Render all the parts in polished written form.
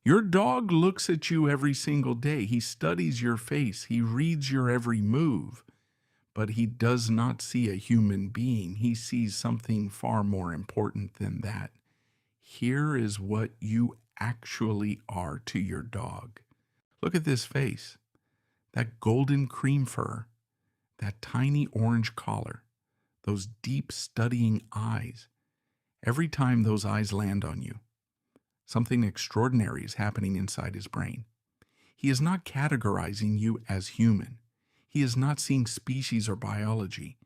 Your dog looks at you every single day. He studies your face. He reads your every move. But he does not see a human being. He sees something far more important than that. Here is what you actually are to your dog. Look at this face, that golden cream fur, that tiny orange collar, those deep studying eyes. Every time those eyes land on you, something extraordinary is happening inside his brain. He is not categorizing you as human. He is not seeing species or biology.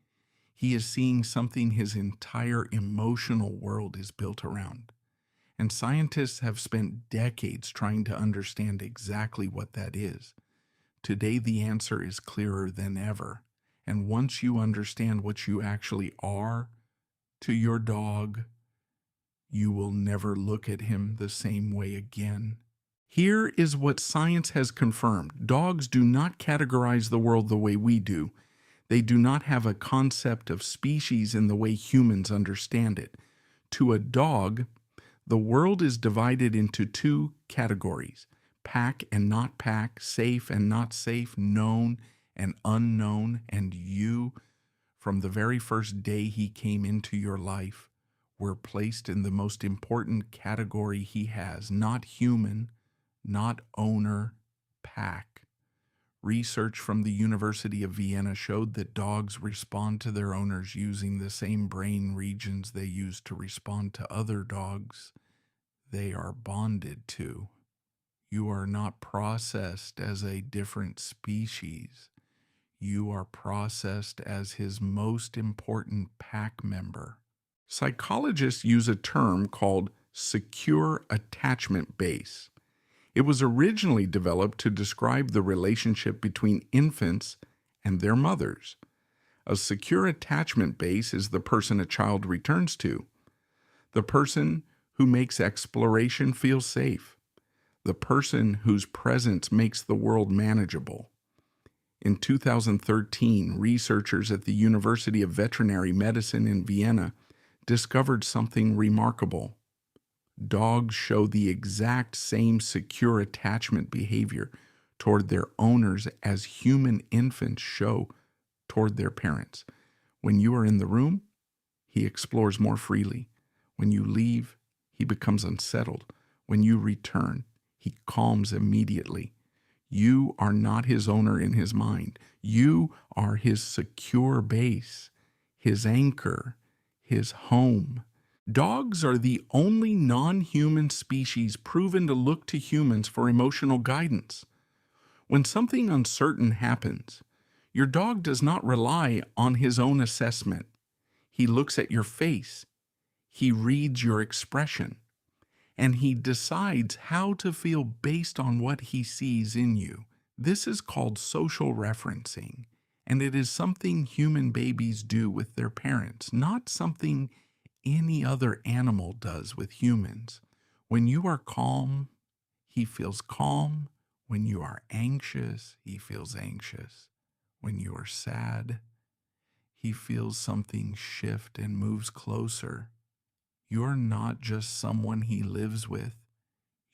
He is seeing something his entire emotional world is built around. And scientists have spent decades trying to understand exactly what that is. Today, the answer is clearer than ever. And once you understand what you actually are to your dog, you will never look at him the same way again. Here is what science has confirmed. Dogs do not categorize the world the way we do. They do not have a concept of species in the way humans understand it. To a dog, the world is divided into two categories: pack and not pack, safe and not safe, known and unknown. And you, from the very first day he came into your life, were placed in the most important category he has: not human, not owner, pack. Research from the University of Vienna showed that dogs respond to their owners using the same brain regions they use to respond to other dogs they are bonded to. You are not processed as a different species. You are processed as his most important pack member. Psychologists use a term called secure attachment base. It was originally developed to describe the relationship between infants and their mothers. A secure attachment base is the person a child returns to, the person who makes exploration feel safe, the person whose presence makes the world manageable. In 2013, researchers at the University of Veterinary Medicine in Vienna discovered something remarkable. Dogs show the exact same secure attachment behavior toward their owners as human infants show toward their parents. When you are in the room, he explores more freely. When you leave, he becomes unsettled. When you return, he calms immediately. You are not his owner in his mind. You are his secure base, his anchor, his home. Dogs are the only non-human species proven to look to humans for emotional guidance. When something uncertain happens, your dog does not rely on his own assessment. He looks at your face, he reads your expression, and he decides how to feel based on what he sees in you. This is called social referencing, and it is something human babies do with their parents, not something any other animal does with humans. When you are calm, he feels calm. When you are anxious, he feels anxious. When you are sad, he feels something shift and moves closer. You're not just someone he lives with.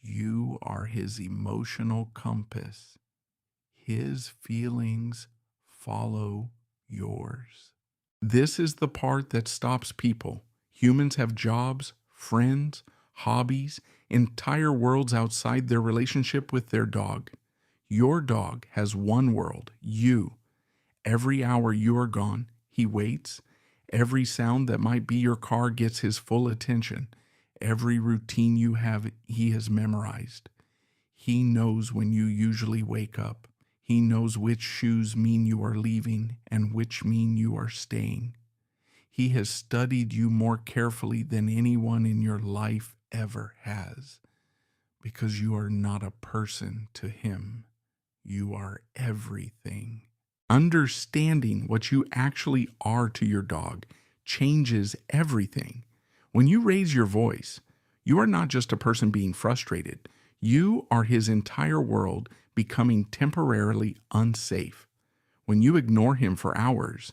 You are his emotional compass. His feelings follow yours. This is the part that stops people. Humans have jobs, friends, hobbies, entire worlds outside their relationship with their dog. Your dog has one world, you. Every hour you are gone, he waits. Every sound that might be your car gets his full attention. Every routine you have, he has memorized. He knows when you usually wake up. He knows which shoes mean you are leaving and which mean you are staying. He has studied you more carefully than anyone in your life ever has, because you are not a person to him. You are everything. Understanding what you actually are to your dog changes everything. When you raise your voice, you are not just a person being frustrated. You are his entire world becoming temporarily unsafe. When you ignore him for hours,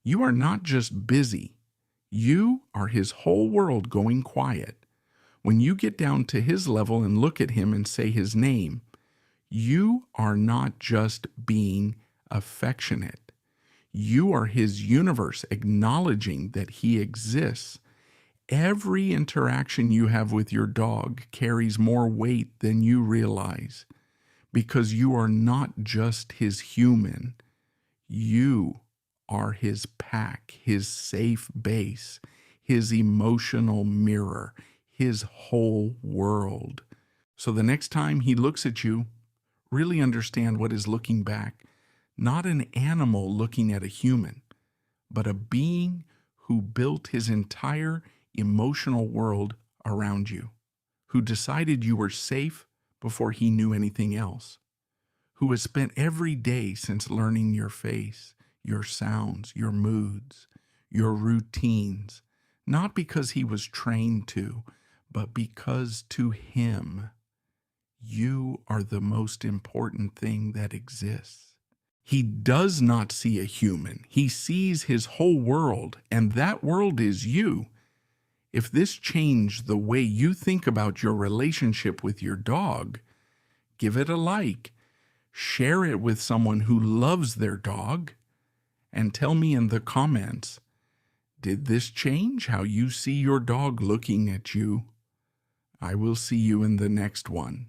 you are not just busy. You are his whole world going quiet. When you get down to his level and look at him and say his name, you are not just being affectionate. You are his universe, acknowledging that he exists. Every interaction you have with your dog carries more weight than you realize, because you are not just his human. You are his pack, his safe base, his emotional mirror, his whole world. So the next time he looks at you, really understand what is looking back. Not an animal looking at a human, but a being who built his entire emotional world around you, who decided you were safe before he knew anything else, who has spent every day since learning your face, your sounds, your moods, your routines, not because he was trained to, but because to him, you are the most important thing that exists. He does not see a human. He sees his whole world, and that world is you. If this changed the way you think about your relationship with your dog, give it a like. Share it with someone who loves their dog, and tell me in the comments, did this change how you see your dog looking at you? I will see you in the next one.